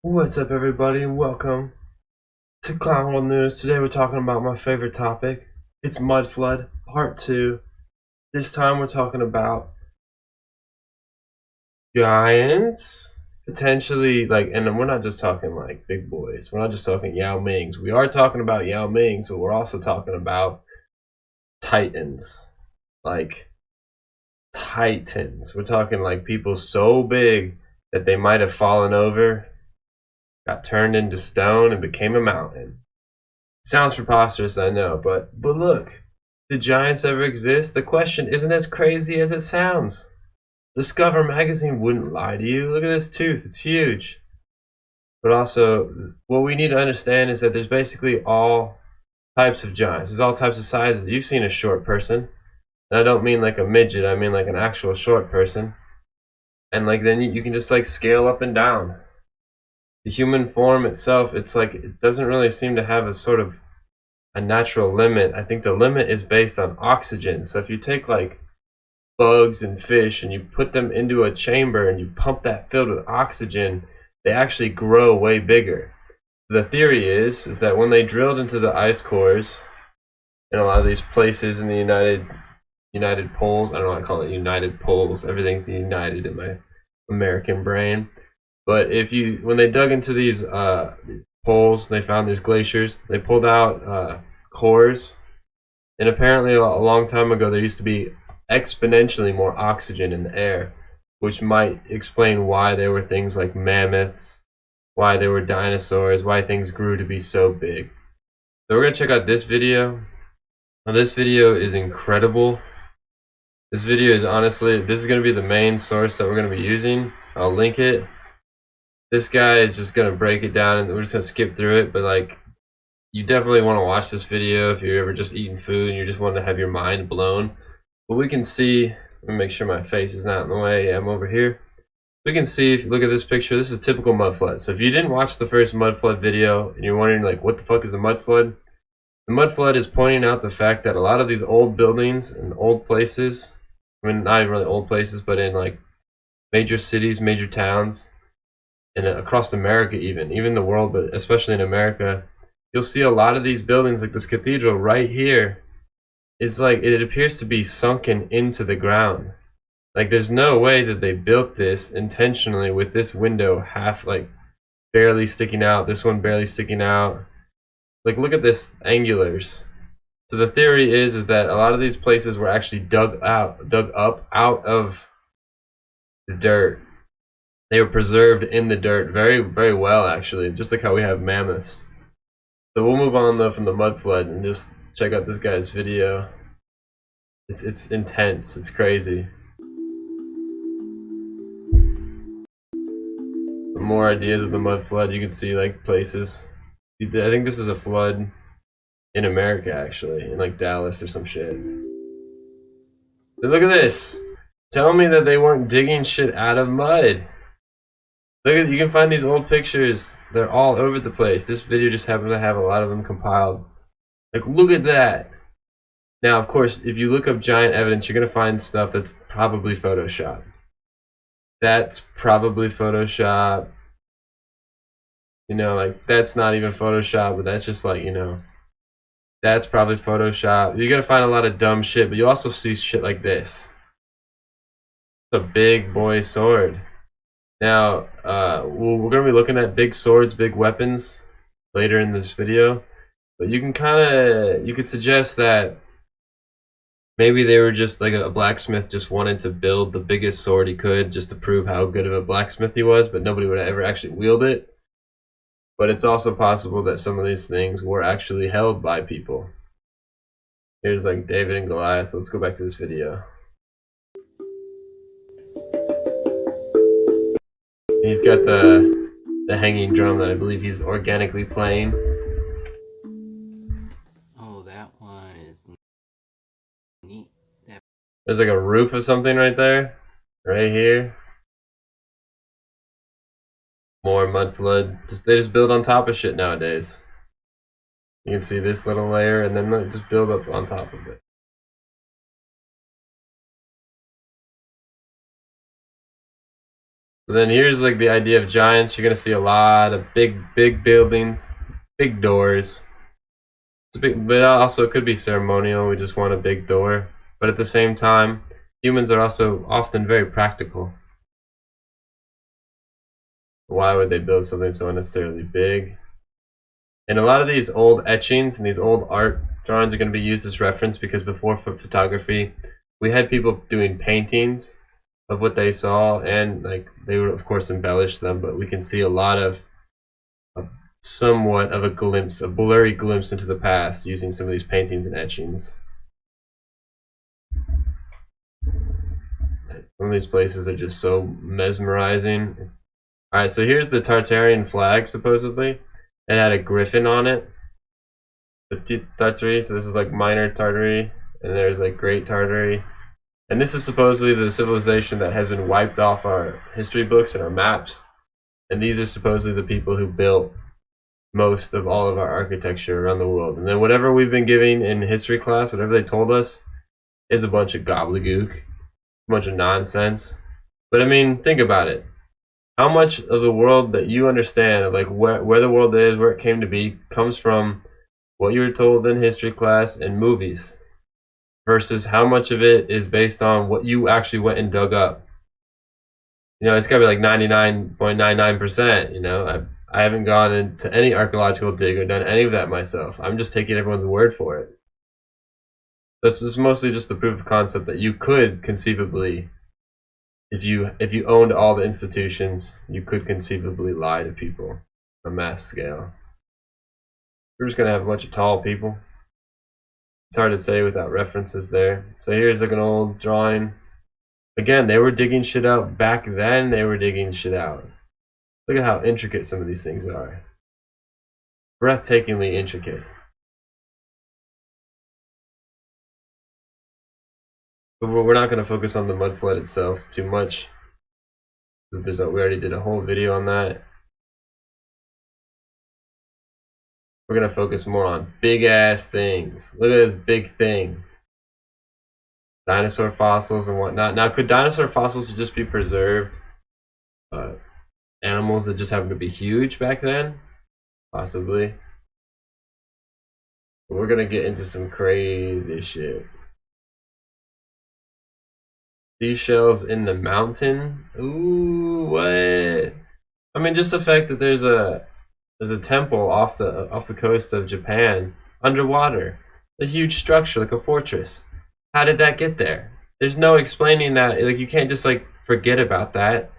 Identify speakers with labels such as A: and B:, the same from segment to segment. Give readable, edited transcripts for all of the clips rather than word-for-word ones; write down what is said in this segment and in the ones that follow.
A: What's up, everybody? Welcome to Clown World News. Today we're talking about my favorite topic. It's Mud Flood Part 2. This time we're talking about giants. Potentially, and we're not just talking like big boys. We're not just talking Yao Mings. We are talking about Yao Mings, but we're also talking about titans. Like, titans. We're talking like people so big that they might have fallen over, got turned into stone, and became a mountain. Sounds preposterous, I know, but look, did giants ever exist? The question isn't as crazy as it sounds. Discover magazine wouldn't lie to you. Look at this tooth, it's huge. But also, what we need to understand is that there's basically all types of giants. There's all types of sizes. You've seen a short person, and I don't mean like a midget, I mean like an actual short person. And like then you can just like scale up and down. The human form itself, it's like it doesn't really seem to have a sort of a natural limit. I think the limit is based on oxygen. So if you take like bugs and fish and you put them into a chamber and you pump that filled with oxygen, they actually grow way bigger. The theory is that when they drilled into the ice cores in a lot of these places in the United Poles, I don't know why I call it United Poles, everything's united in my American brain. But when they dug into these poles, they found these glaciers. They pulled out cores, and apparently a long time ago there used to be exponentially more oxygen in the air, which might explain why there were things like mammoths, why there were dinosaurs, why things grew to be so big. So we're gonna check out this video. Now, this video is incredible. This video is honestly, this is gonna be the main source that we're gonna be using. I'll link it. This guy is just gonna break it down, and we're just gonna skip through it. But like, you definitely want to watch this video if you're ever just eating food and you just want to have your mind blown. But we can see. Let me make sure my face is not in the way. I'm over here. We can see, if you look at this picture, this is a typical mud flood. So if you didn't watch the first mud flood video and you're wondering like, what the fuck is a mud flood? The mud flood is pointing out the fact that a lot of these old buildings and old places, I mean, not even really old places, but in like major cities, major towns, and across America, even the world, but especially in America, you'll see a lot of these buildings, like this cathedral right here, is like, it appears to be sunken into the ground. Like, there's no way that they built this intentionally with this window half, like, barely sticking out, this one barely sticking out. Like, look at this angulars. So the theory is that a lot of these places were actually dug up out of the dirt. They were preserved in the dirt very, very well, actually, just like how we have mammoths. So we'll move on though from the mud flood and just check out this guy's video. It's intense. It's crazy. For more ideas of the mud flood, you can see like places. I think this is a flood in America, actually, in like Dallas or some shit. But look at this. Tell me that they weren't digging shit out of mud. Look at, you can find these old pictures. They're all over the place. This video just happened to have a lot of them compiled. Like, look at that. Now, of course, if you look up giant evidence, you're gonna find stuff that's probably Photoshop. That's probably Photoshop. You know, like, that's not even Photoshop, but that's just like, you know, that's probably Photoshop. You're gonna find a lot of dumb shit, but you also see shit like this. It's a big boy sword. Now, we're going to be looking at big swords, big weapons later in this video, but you could suggest that maybe they were just like a blacksmith just wanted to build the biggest sword he could just to prove how good of a blacksmith he was, but nobody would ever actually wield it. But it's also possible that some of these things were actually held by people. Here's like David and Goliath. Let's go back to this video. He's got the hanging drum that I believe he's organically playing.
B: Oh, that one is neat.
A: There's like a roof of something right there. Right here. More mud flood. They just build on top of shit nowadays. You can see this little layer and then they just build up on top of it. But then here's like the idea of giants. You're gonna see a lot of big buildings, big doors. It's a big, but also it could be ceremonial. We just want a big door. But at the same time, humans are also often very practical. Why would they build something so unnecessarily big? And a lot of these old etchings and these old art drawings are going to be used as reference because before photography, we had people doing paintings of what they saw, and like they would of course embellish them, but we can see a lot of somewhat of a glimpse, a blurry glimpse into the past using some of these paintings and etchings. Some of these places are just so mesmerizing. Alright, so here's the Tartarian flag, supposedly. It had a griffin on it. Petit Tartary, so this is like Minor Tartary, and there's like Great Tartary. And this is supposedly the civilization that has been wiped off our history books and our maps. And these are supposedly the people who built most of all of our architecture around the world. And then whatever we've been giving in history class, whatever they told us, is a bunch of gobbledygook, a bunch of nonsense. But I mean, think about it. How much of the world that you understand, like where the world is, where it came to be, comes from what you were told in history class and movies, versus how much of it is based on what you actually went and dug up? You know, it's gotta be like 99.99%. You know, I haven't gone into any archaeological dig or done any of that myself. I'm just taking everyone's word for it. This is mostly just the proof of concept that you could conceivably, if you owned all the institutions, you could conceivably lie to people on a mass scale. We're just gonna have a bunch of tall people. It's hard to say without references there. So here's like an old drawing. Again, they were digging shit out back then. They were digging shit out. Look at how intricate some of these things are. Breathtakingly intricate. But we're not going to focus on the mud flood itself too much. We already did a whole video on that. We're going to focus more on big ass things. Look at this big thing. Dinosaur fossils and whatnot. Now, could dinosaur fossils just be preserved? Animals that just happened to be huge back then? Possibly. But we're going to get into some crazy shit. Seashells in the mountain? Ooh, what? I mean, just the fact that there's a temple off the coast of Japan underwater, a huge structure like a fortress. How did that get there? There's no explaining that. Like, you can't just like forget about that.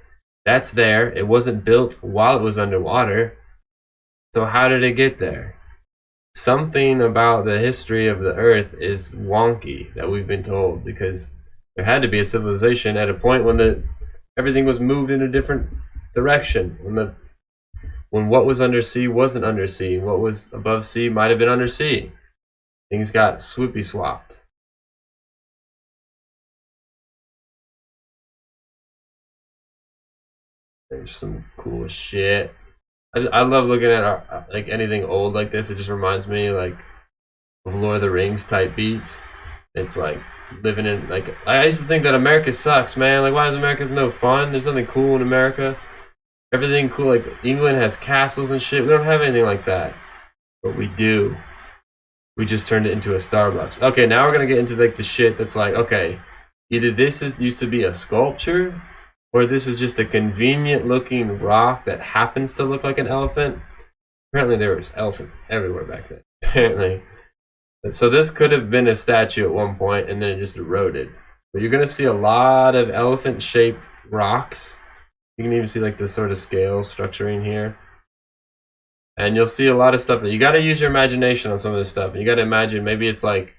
A: That's there. It wasn't built while it was underwater. So how did it get there? Something about the history of the Earth is wonky that we've been told, because there had to be a civilization at a point when everything was moved in a different direction. When what was under sea wasn't under sea, what was above sea might have been under sea. Things got swoopy swapped. There's some cool shit. I love looking at like anything old like this. It just reminds me like of Lord of the Rings type beats. It's like living in, like, I used to think that America sucks, man. Like, why is America no fun? There's nothing cool in America. Everything cool, like England has castles and shit. We don't have anything like that, but we do. We just turned it into a Starbucks. Okay, now we're gonna get into like the shit that's like, okay, either this used to be a sculpture, or this is just a convenient looking rock that happens to look like an elephant. Apparently there was elephants everywhere back then. Apparently. So this could have been a statue at one point and then it just eroded. But you're gonna see a lot of elephant shaped rocks. You can even see like this sort of scale structuring here. And you'll see a lot of stuff that you gotta use your imagination on some of this stuff. And you gotta imagine maybe it's like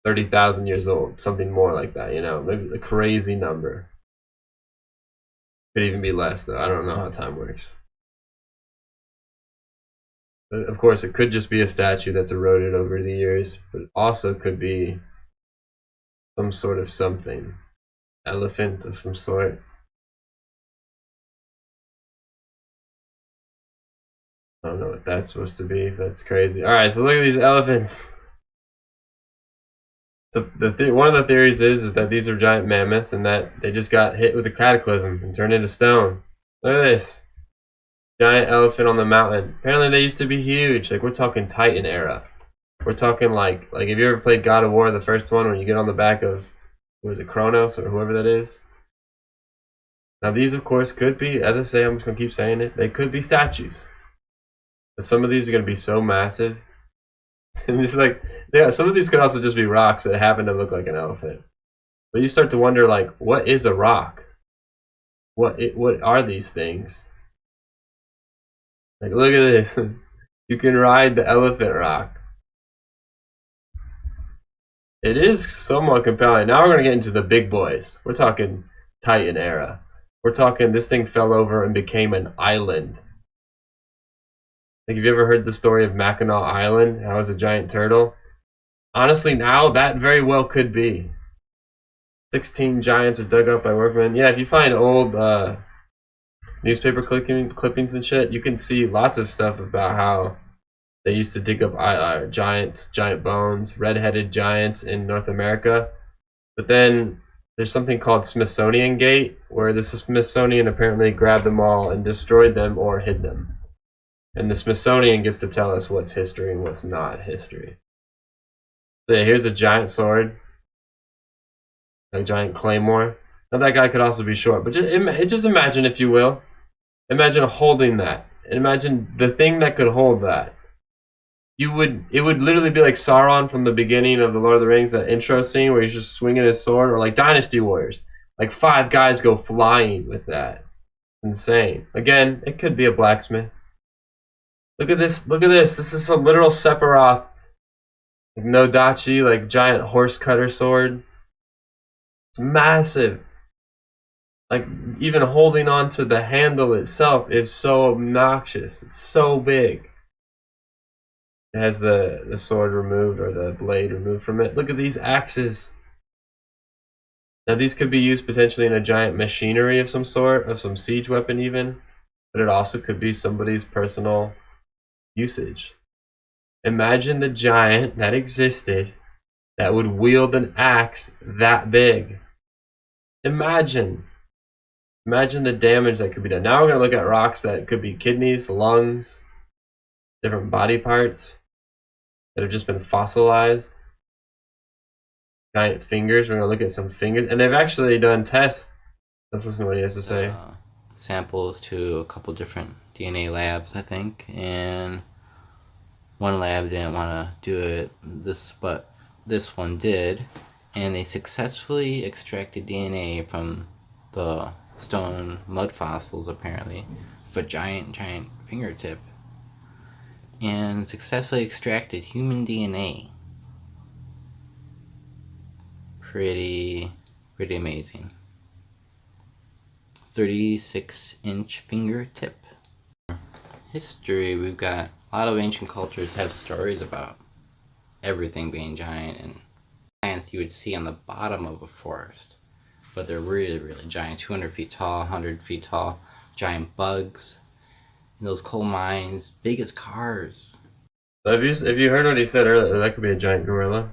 A: 30,000 years old, something more like that, you know, maybe a crazy number. Could even be less though. I don't know how time works. Of course, it could just be a statue that's eroded over the years, but it also could be some sort of something. Elephant of some sort. I don't know what that's supposed to be. That's crazy. Alright, so look at these elephants. So one of the theories is that these are giant mammoths and that they just got hit with a cataclysm and turned into stone. Look at this. Giant elephant on the mountain. Apparently they used to be huge. Like, we're talking Titan era. We're talking like have you ever played God of War, the first one, when you get on the back of, was it Kronos or whoever that is? Now these of course could be, as I say, I'm just gonna keep saying it, they could be statues. But some of these are gonna be so massive. And it's like, yeah, some of these could also just be rocks that happen to look like an elephant. But you start to wonder, like, what is a rock? What are these things? Like, look at this. You can ride the elephant rock. It is somewhat compelling. Now we're going to get into the big boys. We're talking Titan era. We're talking this thing fell over and became an island. Like, have you ever heard the story of Mackinac Island? How it was a giant turtle? Honestly, now that very well could be. 16 giants are dug up by workmen. Yeah, if you find old newspaper clippings and shit, you can see lots of stuff about how they used to dig up giant bones, red-headed giants in North America. But then there's something called Smithsonian Gate, where the Smithsonian apparently grabbed them all and destroyed them or hid them. And the Smithsonian gets to tell us what's history and what's not history. So yeah, here's a giant sword, a giant claymore. Now that guy could also be short, but just imagine, if you will, imagine holding that. Imagine the thing that could hold that. It would literally be like Sauron from the beginning of the Lord of the Rings, that intro scene where he's just swinging his sword, or like Dynasty Warriors. Like 5 guys go flying with that. Insane. Again, it could be a blacksmith. Look at this. Look at this. This is a literal Sephiroth. Like Nodachi, like giant horse cutter sword. It's massive. Like, even holding on to the handle itself is so obnoxious. It's so big. It has the sword removed, or the blade removed from it. Look at these axes. Now these could be used potentially in a giant machinery of some sort, of some siege weapon even, but it also could be somebody's personal usage. Imagine the giant that existed that would wield an axe that big. Imagine the damage that could be done. Now we're going to look at rocks that could be kidneys, lungs, different body parts that have just been fossilized. Giant fingers. We're going to look at some fingers. And they've actually done tests. Let's listen to what he has to say.
B: Samples to a couple different DNA labs, I think. And one lab didn't want to do it, but this one did. And they successfully extracted DNA from the stone mud fossils, apparently, of a giant fingertip. And successfully extracted human DNA. Pretty amazing. 36-inch fingertip. History, we've got a lot of ancient cultures have stories about everything being giant, and plants you would see on the bottom of a forest, but they're really giant, 200 feet tall, 100 feet tall, giant bugs in those coal mines, big as cars.
A: Have you heard what he said earlier? That could be a giant gorilla.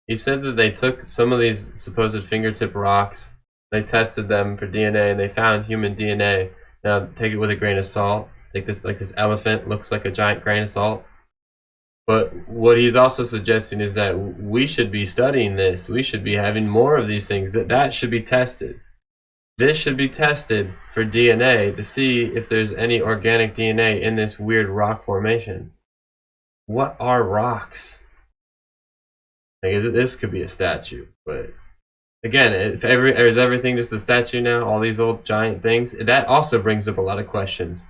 A: He said that they took some of these supposed fingertip rocks, they tested them for DNA, and they found human DNA. Now, take it with a grain of salt. Like this elephant looks like a giant grain of salt. But what he's also suggesting is that we should be studying this. We should be having more of these things. That should be tested. This should be tested for DNA to see if there's any organic DNA in this weird rock formation. What are rocks? Like, this could be a statue, but again, is everything just a statue now? All these old giant things? That also brings up a lot of questions.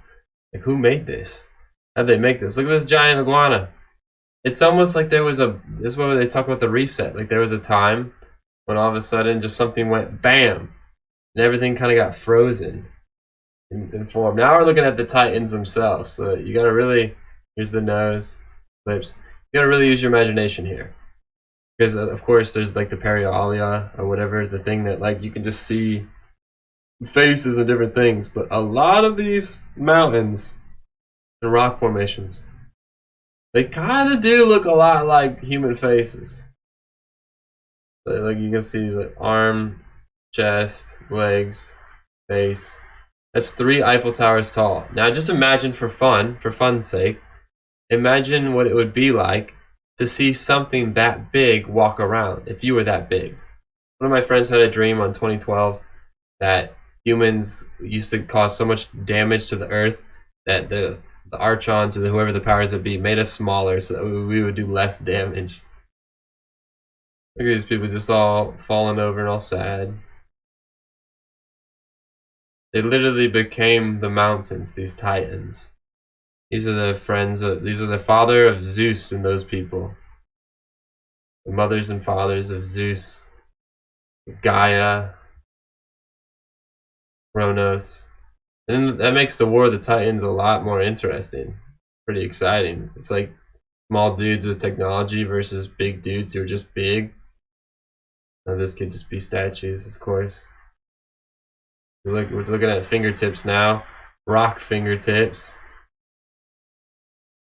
A: Like, who made this? How'd they make this? Look at this giant iguana. It's almost like this is where they talk about the reset. Like, there was a time when all of a sudden just something went BAM! And everything kind of got frozen in form. Now we're looking at the Titans themselves. So you gotta really, here's the nose, lips. You gotta really use your imagination here. Because of course there's like the Perioalia or whatever, the thing that like you can just see faces and different things. But a lot of these mountains and rock formations, they kind of do look a lot like human faces. Like you can see the arm, chest, legs, face. That's 3 Eiffel Towers tall. Now just imagine for fun's sake, imagine what it would be like to see something that big walk around if you were that big. One of my friends had a dream on 2012 that humans used to cause so much damage to the earth that the archons or whoever the powers that be made us smaller so that we would do less damage. Look at these people just all falling over and all sad. They literally became the mountains, these titans. These are the friends of, these are the father of Zeus and those people. The mothers and fathers of Zeus, Gaia, Kronos. And that makes the War of the Titans a lot more interesting. Pretty exciting. It's like small dudes with technology versus big dudes who are just big. Now this could just be statues, of course. We're looking at fingertips now. Rock fingertips.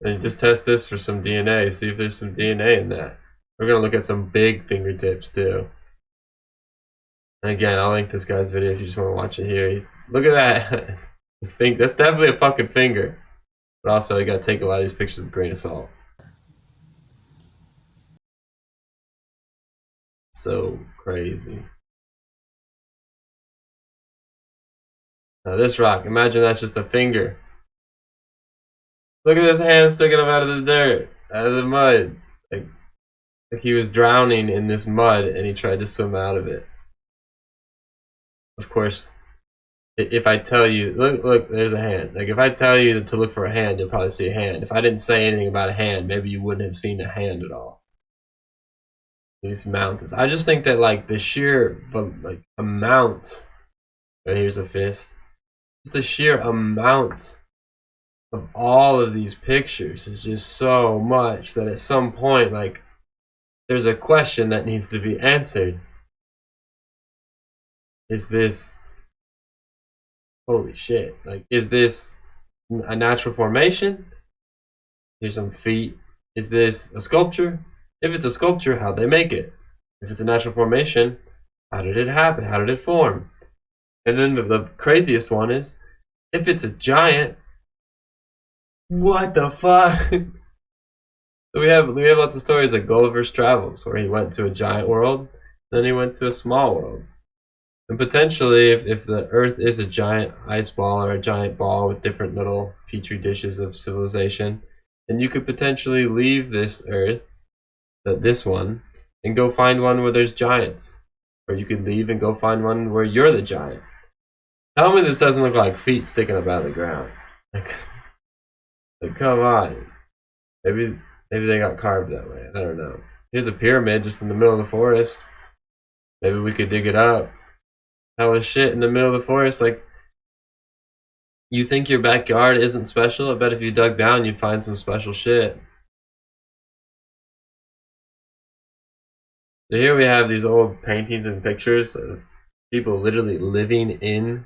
A: And just test this for some DNA. See if there's some DNA in that. We're going to look at some big fingertips too. And again, I'll link this guy's video if you just want to watch it here. Look at that. That's definitely a fucking finger. But also, you got to take a lot of these pictures with a grain of salt. So crazy. Now this rock, imagine that's just a finger. Look at his hand sticking up out of the dirt, out of the mud. Like he was drowning in this mud and he tried to swim out of it. Of course, if I tell you, look, there's a hand. Like if I tell you to look for a hand, you'll probably see a hand. If I didn't say anything about a hand, maybe you wouldn't have seen a hand at all. These mountains. I just think that like the sheer like amount. Oh, here's a fist. Just the sheer amount of all of these pictures is just so much that at some point, like, there's a question that needs to be answered. Is this, holy shit, like, is this a natural formation? Here's some feet. Is this a sculpture? If it's a sculpture, how'd they make it? If it's a natural formation, how did it happen? How did it form? And then the craziest one is, if it's a giant, what the fuck? we have lots of stories like Gulliver's Travels, where he went to a giant world, then he went to a small world. And potentially, if the Earth is a giant ice ball or a giant ball with different little petri dishes of civilization, then you could potentially leave this Earth, this one, and go find one where there's giants. Or you could leave and go find one where you're the giant. Tell me this doesn't look like feet sticking up out of the ground. Like come on. Maybe they got carved that way. I don't know. Here's a pyramid just in the middle of the forest. Maybe we could dig it up. Hella shit in the middle of the forest. Like, you think your backyard isn't special? I bet if you dug down, you'd find some special shit. So here we have these old paintings and pictures of people literally living in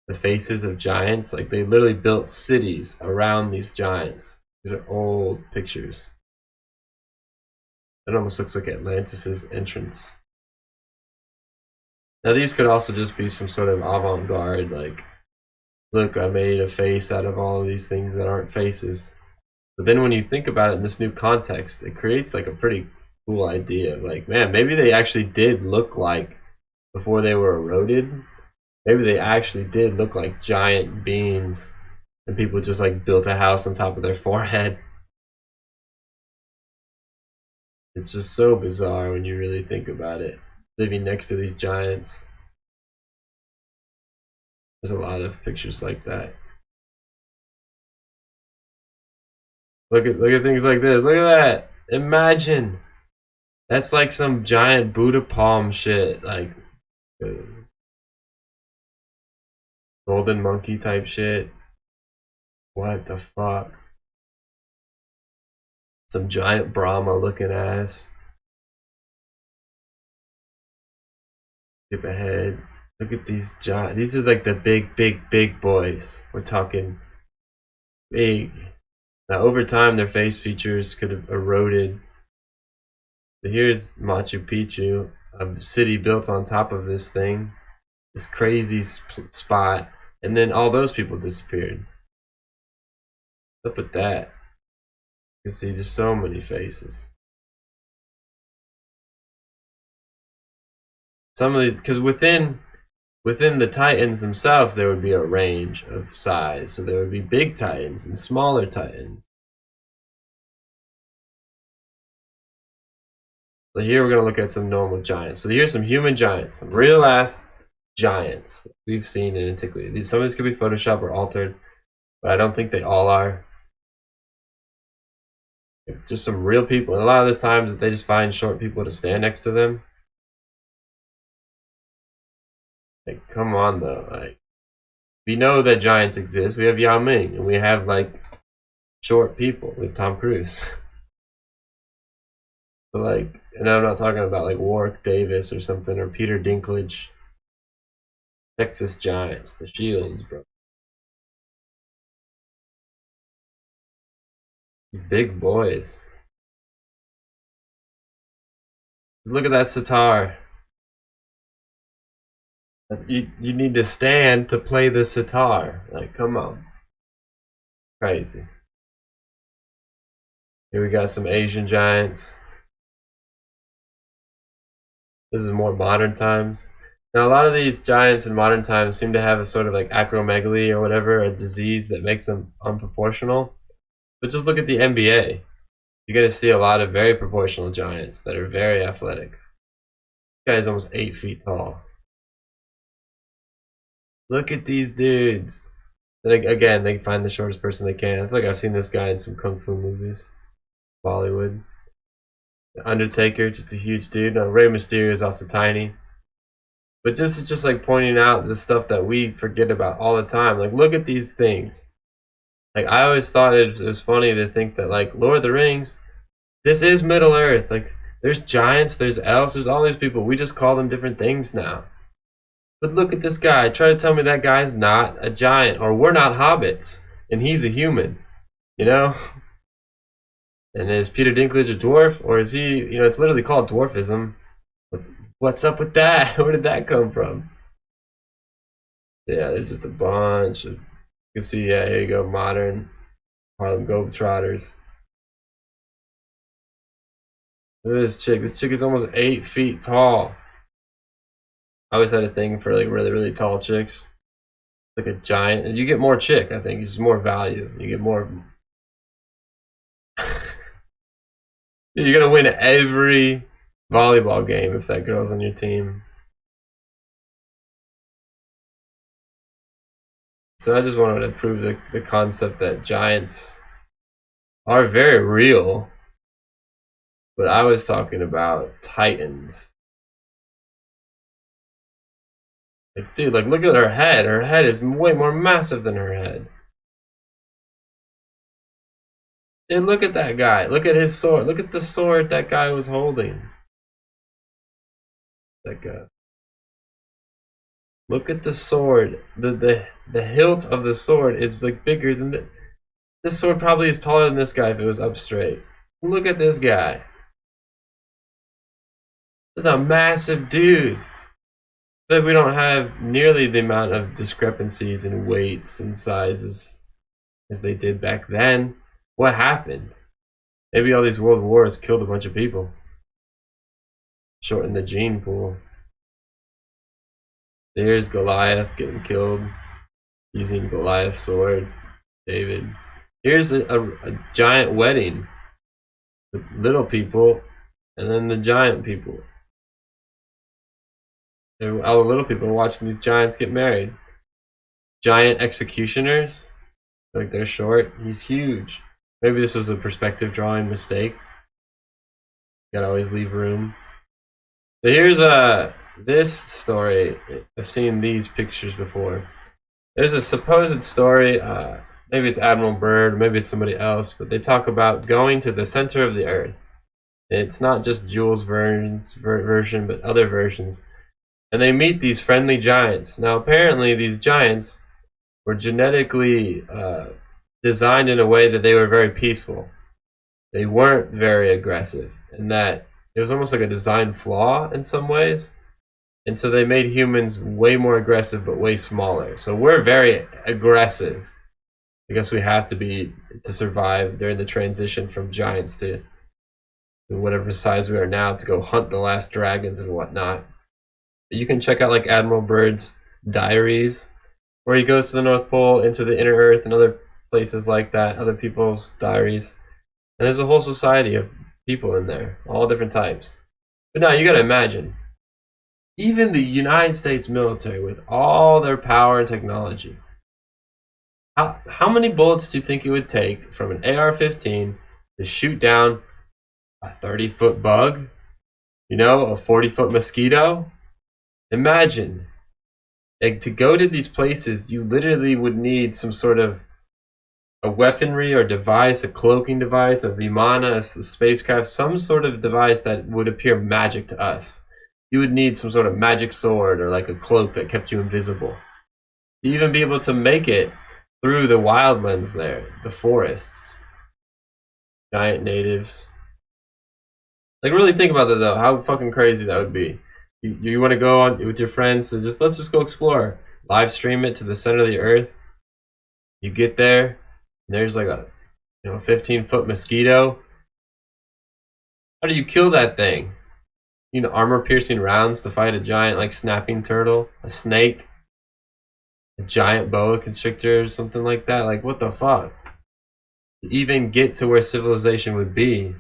A: the faces of giants. Like, they literally built cities around these giants. These are old pictures. It almost looks like Atlantis' entrance. Now these could also just be some sort of avant-garde, like, look, I made a face out of all of these things that aren't faces. But then when you think about it in this new context, it creates like a pretty cool idea. Like, man, maybe they actually did look like, before they were eroded, maybe they actually did look like giant beings and people just like built a house on top of their forehead. It's just so bizarre when you really think about it. Living next to these giants. There's a lot of pictures like that. Look at things like this. Look at that. Imagine. That's like some giant Buddha palm shit. Like golden monkey type shit. What the fuck? Some giant Brahma looking ass. Skip ahead. Look at these giant. These are like the big boys. We're talking big. Now over time their face features could have eroded So here's Machu Picchu, a city built on top of this thing, this crazy spot, and then all those people disappeared. Look at that. You can see just so many faces. Some of these, because within the Titans themselves, there would be a range of size. So there would be big Titans and smaller Titans. So here we're going to look at some normal giants. So here's some human giants, some real ass giants we've seen in antiquity. Some of these could be photoshopped or altered, but I don't think they all are. Just some real people. And a lot of this times they just find short people to stand next to them. Like, come on though. Like, we know that giants exist. We have Yao Ming, and we have like short people. We have Tom Cruise. But like, and I'm not talking about like Warwick Davis or something, or Peter Dinklage. Texas Giants, the Shields, bro. Big boys. Look at that sitar. You need to stand to play the sitar. Like, come on. Crazy. Here we got some Asian giants. This is more modern times. Now, a lot of these giants in modern times seem to have a sort of like acromegaly or whatever, a disease that makes them unproportional. But just look at the NBA. You're going to see a lot of very proportional giants that are very athletic. This guy's almost 8 feet tall. Look at these dudes. Again, they find the shortest person they can. I feel like I've seen this guy in some kung fu movies. Bollywood. The Undertaker, just a huge dude. Now, Rey Mysterio is also tiny. But just like pointing out the stuff that we forget about all the time. Like, look at these things. Like, I always thought it was funny to think that, like, Lord of the Rings, this is Middle Earth. Like, there's giants, there's elves, there's all these people. We just call them different things now. But look at this guy. Try to tell me that guy's not a giant, or we're not hobbits, and he's a human. You know? And is Peter Dinklage a dwarf, or is he? You know, it's literally called dwarfism. What's up with that? Where did that come from? Yeah, there's just a bunch of. You can see, yeah, here you go, modern Harlem Globetrotters. Look at this chick. This chick is almost 8 feet tall. I always had a thing for like really, really tall chicks. Like a giant. And you get more chick, I think. It's just more value. You get more. You're going to win every volleyball game if that girl's on your team. So I just wanted to prove the concept that giants are very real. But I was talking about titans. Like, dude, like, look at her head. Her head is way more massive than her head. Dude, look at that guy. Look at his sword. Look at the sword that guy was holding. That guy. Look at the sword. The hilt of the sword is like bigger than this sword probably is taller than this guy if it was up straight. Look at this guy. This is a massive dude. But we don't have nearly the amount of discrepancies in weights and sizes as they did back then. What happened? Maybe all these world wars killed a bunch of people. Shortened the gene pool. There's Goliath getting killed using Goliath's sword. David. Here's a giant wedding with little people and then the giant people. And all the little people are watching these giants get married. Giant executioners. Like, they're short. He's huge. Maybe this was a perspective drawing mistake. Gotta always leave room. So here's this story. I've seen these pictures before. There's a supposed story. Maybe it's Admiral Byrd, maybe it's somebody else, but they talk about going to the center of the Earth. It's not just Jules Verne's version, but other versions. And they meet these friendly giants. Now, apparently, these giants were genetically designed in a way that they were very peaceful. They weren't very aggressive, and that It was almost like a design flaw in some ways. And so they made humans way more aggressive but way smaller. So we're very aggressive. I guess we have to be to survive during the transition from giants to whatever size we are now to go hunt the last dragons and whatnot. You can check out like Admiral Byrd's diaries, where he goes to the North Pole, into the inner Earth, and other places like that, other people's diaries. And there's a whole society of people in there, all different types. But now you gotta imagine, even the United States military, with all their power and technology, how many bullets do you think it would take from an AR-15 to shoot down a 30-foot bug? You know, a 40-foot mosquito? Imagine. Like, to go to these places, you literally would need some sort of a weaponry or device, a cloaking device, a vimana, a spacecraft, some sort of device that would appear magic to us. You would need some sort of magic sword or like a cloak that kept you invisible. To even be able to make it through the wildlands there, the forests, giant natives. Like, really think about that though, how fucking crazy that would be. You want to go on with your friends, so let's just go explore. Live stream it to the center of the earth. You get there, and there's like a 15-foot mosquito. How do you kill that thing? You know, armor-piercing rounds to fight a giant like snapping turtle, a snake, a giant boa constrictor, or something like that. Like, what the fuck? To even get to where civilization would be,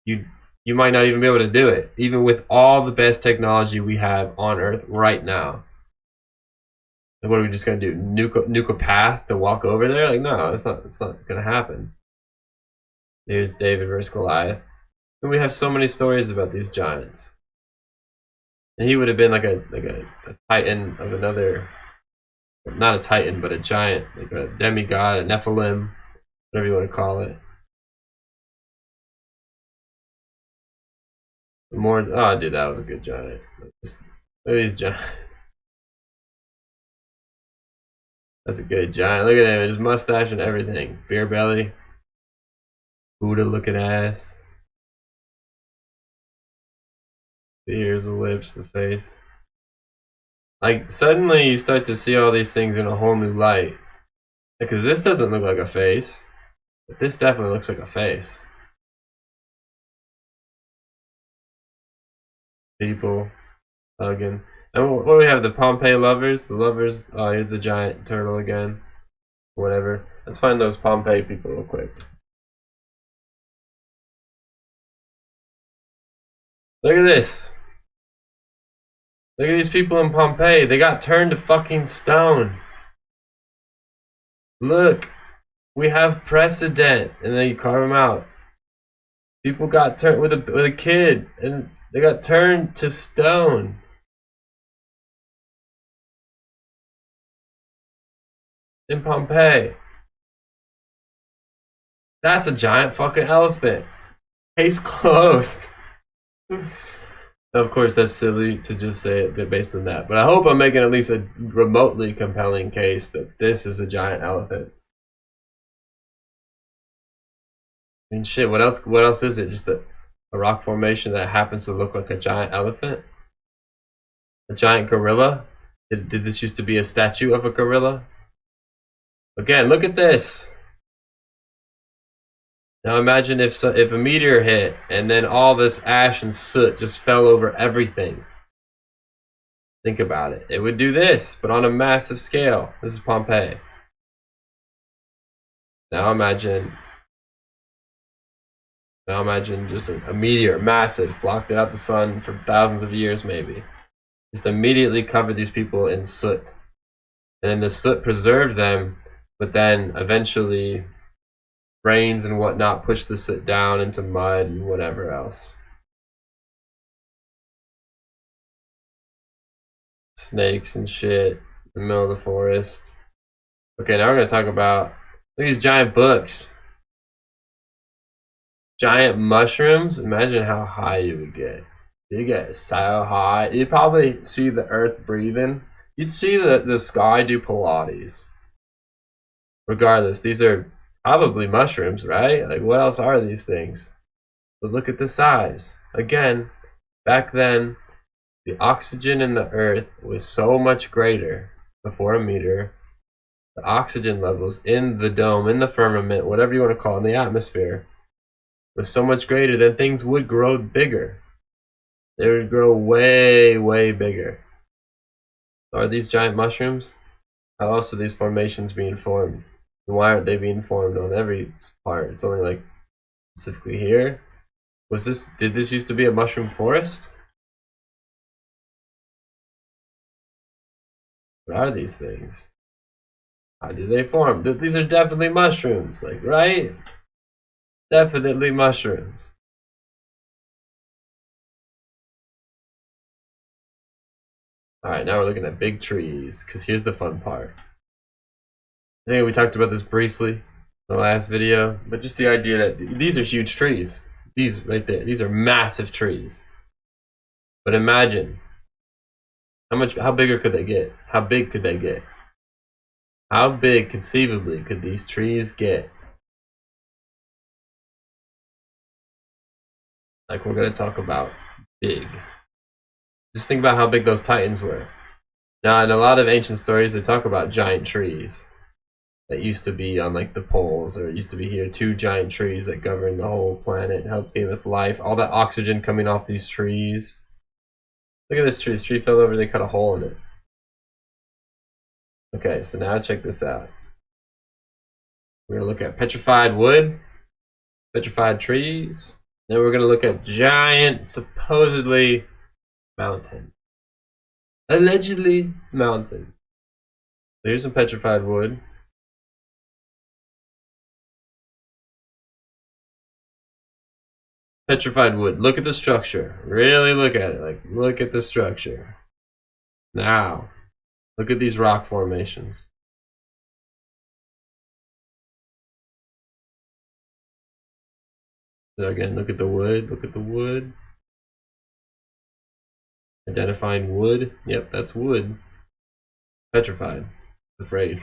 A: you might not even be able to do it, even with all the best technology we have on Earth right now. Like, what are we just gonna do? Nuke a path to walk over there? Like, no, it's not gonna happen. Here's David versus Goliath. And we have so many stories about these giants. And he would have been like a titan of another, not a titan, but a giant, like a demigod, a Nephilim, whatever you want to call it. More, oh, dude, that was a good giant. Look at these giants. That's a good giant. Look at him, his mustache and everything. Beer belly. Buddha looking ass. The ears, the lips, the face. Like, suddenly you start to see all these things in a whole new light. Because this doesn't look like a face. But this definitely looks like a face. People hugging. And what do we have? The Pompeii lovers? The lovers. Oh, here's the giant turtle again. Whatever. Let's find those Pompeii people real quick. Look at this. Look at these people in Pompeii. They got turned to fucking stone. Look. We have precedent. And then you carve them out. People got turned with a kid. And they got turned to stone. In Pompeii. That's a giant fucking elephant. Case closed. Of course, that's silly to just say it based on that. But I hope I'm making at least a remotely compelling case that this is a giant elephant. I mean, shit, what else is it? Just a rock formation that happens to look like a giant elephant? A giant gorilla? Did this used to be a statue of a gorilla? Again, look at this. Now imagine if a meteor hit and then all this ash and soot just fell over everything. Think about it. It would do this, but on a massive scale. This is Pompeii. Now imagine just a meteor, massive, blocked it out the sun for thousands of years maybe. Just immediately covered these people in soot. And then the soot preserved them, but then eventually rains and whatnot push the soot down into mud and whatever else. Snakes and shit in the middle of the forest. Okay, now we're going to talk about, look at these giant books. Giant mushrooms. Imagine how high you would get. You get so high. You'd probably see the earth breathing. You'd see the sky do Pilates. Regardless, these are probably mushrooms, right? Like, what else are these things? But look at the size. Again, back then, the oxygen in the earth was so much greater before a meteor. The oxygen levels in the dome, in the firmament, whatever you want to call it, in the atmosphere, was so much greater that things would grow bigger. They would grow way, way bigger. Are these giant mushrooms? How else are these formations being formed? And why aren't they being formed on every part? It's only like specifically here. Did this used to be a mushroom forest? What are these things? How did they form? These are definitely mushrooms, like, right? Definitely mushrooms. Alright, now we're looking at big trees, because here's the fun part. I think we talked about this briefly in the last video, but just the idea that these are huge trees. These right there, these are massive trees. But imagine, how bigger could they get? How big could they get? How big, conceivably, could these trees get? Like we're going to talk about big. Just think about how big those titans were. Now, in a lot of ancient stories, they talk about giant trees that used to be on like the poles, or it used to be here, 2 giant trees that govern the whole planet, help give us life. All that oxygen coming off these trees. Look at this tree. This tree fell over, they cut a hole in it. Okay, so now check this out. We're going to look at petrified wood, petrified trees. Then we're going to look at giant, supposedly, mountains. Allegedly, mountains. So here's some petrified wood. Petrified wood. Look at the structure. Really look at it. Like, look at the structure. Now, look at these rock formations. So again, look at the wood. Look at the wood. Identifying wood. Yep, that's wood. Petrified. Afraid.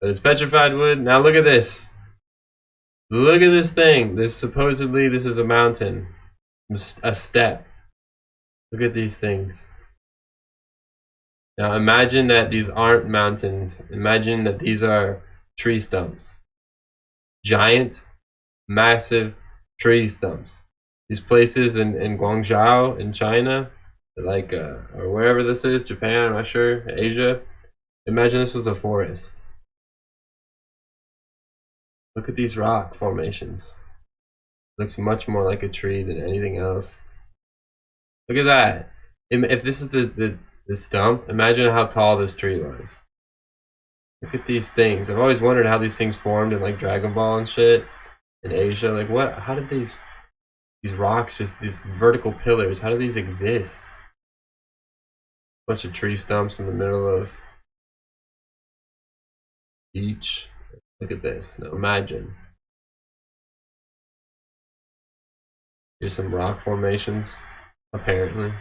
A: But it's petrified wood. Now look at this. Look at this thing. Supposedly this is a mountain. A step. Look at these things. Now imagine that these aren't mountains. Imagine that these are tree stumps. Giant, massive tree stumps. These places in Guangzhou in China, like or wherever this is, Japan, I'm not sure, Asia. Imagine this was a forest. Look at these rock formations. Looks much more like a tree than anything else. Look at that. If this is the stump, imagine how tall this tree was. Look at these things. I've always wondered how these things formed in like Dragon Ball and shit in Asia. Like what? How did these rocks, just these vertical pillars, how do these exist? Bunch of tree stumps in the middle of beach. Look at this. Now imagine. Here's some rock formations, apparently.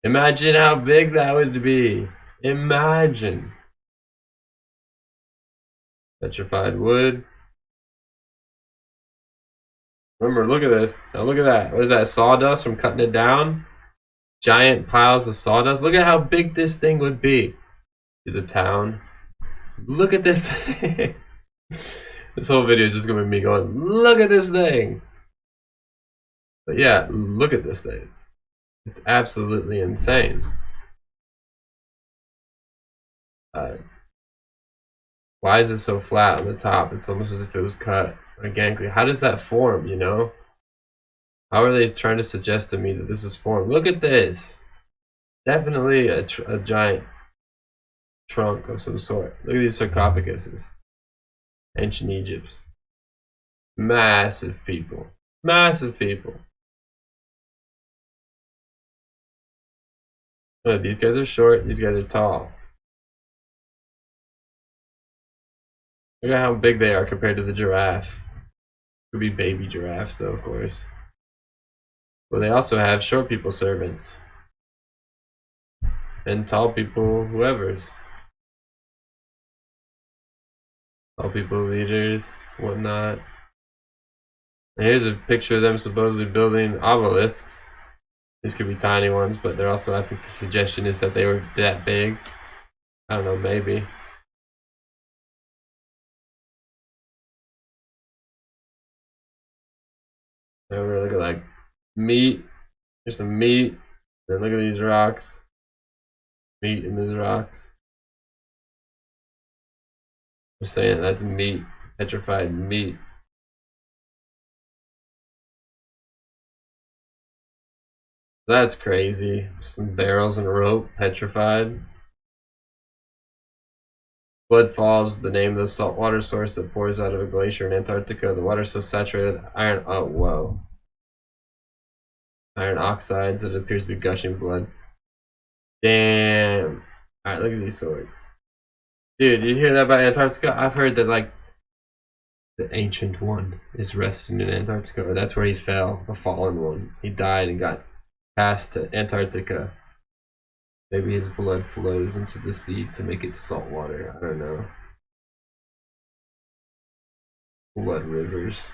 A: Imagine how big that would be. Imagine. Petrified wood. Remember, look at this. Now look at that. What is that? Sawdust from cutting it down? Giant piles of sawdust. Look at how big this thing would be. Is a town. Look at this thing. This whole video is just gonna be me going, look at this thing. But yeah, look at this thing. It's absolutely insane. Why is it so flat on the top? It's almost as if it was cut organically. How does that form, you know? How are they trying to suggest to me that this is formed? Look at this. Definitely a giant trunk of some sort. Look at these sarcophaguses. Ancient Egypt. Massive people. Massive people. Oh, these guys are short, these guys are tall. Look at how big they are compared to the giraffe. Could be baby giraffes though, of course. But they also have short people servants. And tall people whoever's. Tall people leaders, whatnot. And here's a picture of them supposedly building obelisks. These could be tiny ones, but they're also, I think the suggestion is that they were that big. I don't know, maybe. Over, look at like meat. There's some meat. Then look at these rocks. Meat in these rocks. They're saying that's meat. Petrified meat. That's crazy. Some barrels and rope, petrified. Blood Falls, the name of the saltwater source that pours out of a glacier in Antarctica. The water is so saturated with iron. Oh, whoa. Iron oxides that it appears to be gushing blood. Damn. Alright, look at these swords. Dude, you hear that about Antarctica? I've heard that, like, the Ancient One is resting in Antarctica. Or that's where he fell, the Fallen One. He died and got passed to Antarctica. Maybe his blood flows into the sea to make it salt water. I don't know. Blood rivers.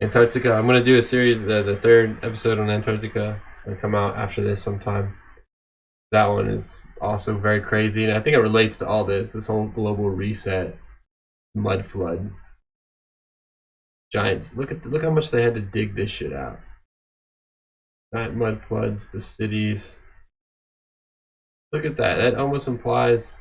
A: Antarctica. I'm going to do a series, the third episode on Antarctica. It's going to come out after this sometime. That one is also very crazy. And I think it relates to all this whole global reset, mud flood. Giants. Look how much they had to dig this shit out. Giant mud floods, the cities. Look at that. That almost implies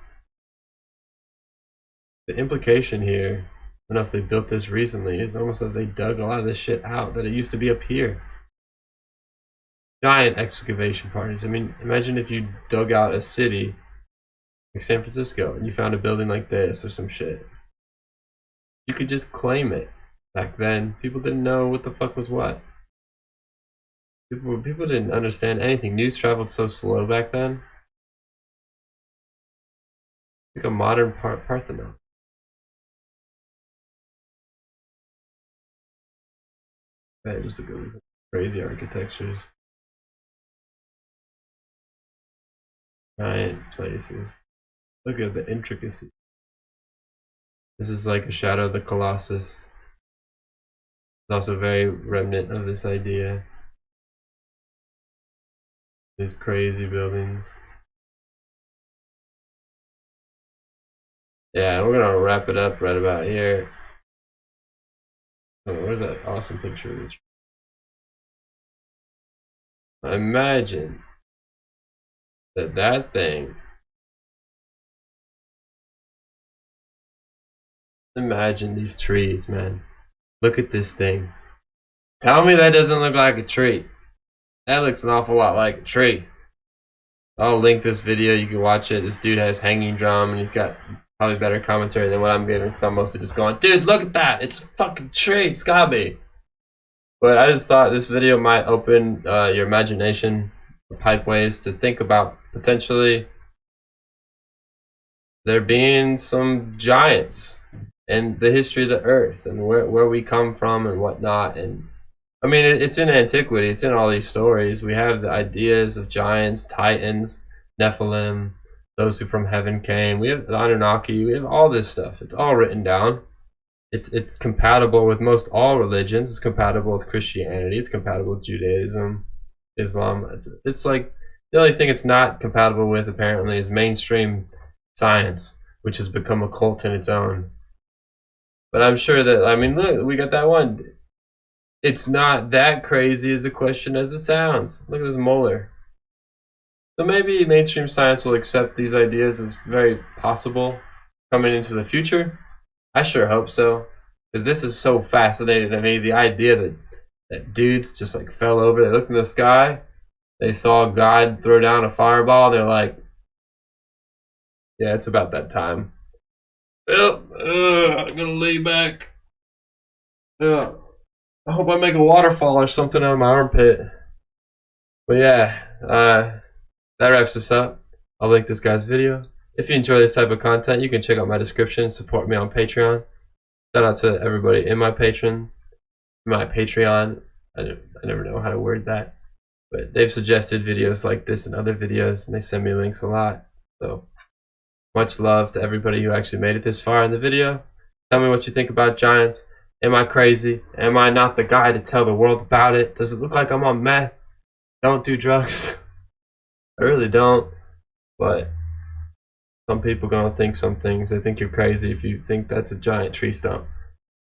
A: the implication here. I don't know if they built this recently. Is almost that they dug a lot of this shit out that it used to be up here. Giant excavation parties. I mean, imagine if you dug out a city like San Francisco and you found a building like this or some shit. You could just claim it. Back then, people didn't know what the fuck was what. People didn't understand anything. News traveled so slow back then. Like a modern Parthenon. Man, just look at these crazy architectures. Giant places. Look at the intricacy. This is like a shadow of the Colossus. It's also very remnant of this idea. These crazy buildings. Yeah, we're gonna wrap it up right about here. Oh, where's that awesome picture of each? Imagine that thing. Imagine these trees, man. Look at this thing. Tell me that doesn't look like a tree. That looks an awful lot like a tree. I'll link this video. You can watch it. This dude has hanging drum, and he's got probably better commentary than what I'm giving, because I'm mostly just going, dude, look at that. It's a fucking tree. It's gotta be. But I just thought this video might open your imagination, pipeways to think about potentially there being some giants and the history of the earth and where we come from and whatnot. And I mean, it's in antiquity. It's in all these stories. We have the ideas of giants, titans, Nephilim, those who from heaven came. We have the Anunnaki. We have all this stuff. It's all written down. It's compatible with most all religions. It's compatible with Christianity. It's compatible with Judaism, Islam. It's like the only thing it's not compatible with apparently is mainstream science, which has become a cult in its own. But I'm sure that, I mean, look, we got that one. It's not that crazy as a question as it sounds. Look at this molar. So maybe mainstream science will accept these ideas as very possible coming into the future. I sure hope so, because this is so fascinating to me. The idea that dudes just like fell over, they looked in the sky, they saw God throw down a fireball, they're like, yeah, it's about that time. I'm gonna lay back. I hope I make a waterfall or something out of my armpit. But yeah, that wraps this up. I'll link this guy's video. If you enjoy this type of content, you can check out my description, support me on Patreon. Shout out to everybody in my Patreon. I never know how to word that. But they've suggested videos like this and other videos, and they send me links a lot. So much love to everybody who actually made it this far in the video. Tell me what you think about giants. Am I crazy? Am I not the guy to tell the world about it? Does it look like I'm on meth? Don't do drugs. I really don't. But some people gonna think some things. They think you're crazy if you think that's a giant tree stump.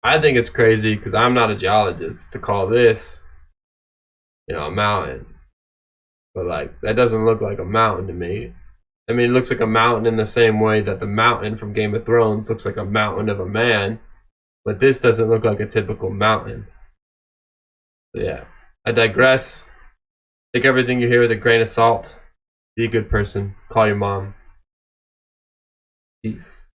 A: I think it's crazy because I'm not a geologist to call this, a mountain. But like that doesn't look like a mountain to me. I mean, it looks like a mountain in the same way that the mountain from Game of Thrones looks like a mountain of a man. But this doesn't look like a typical mountain. So yeah, I digress. Take everything you hear with a grain of salt. Be a good person. Call your mom. Peace.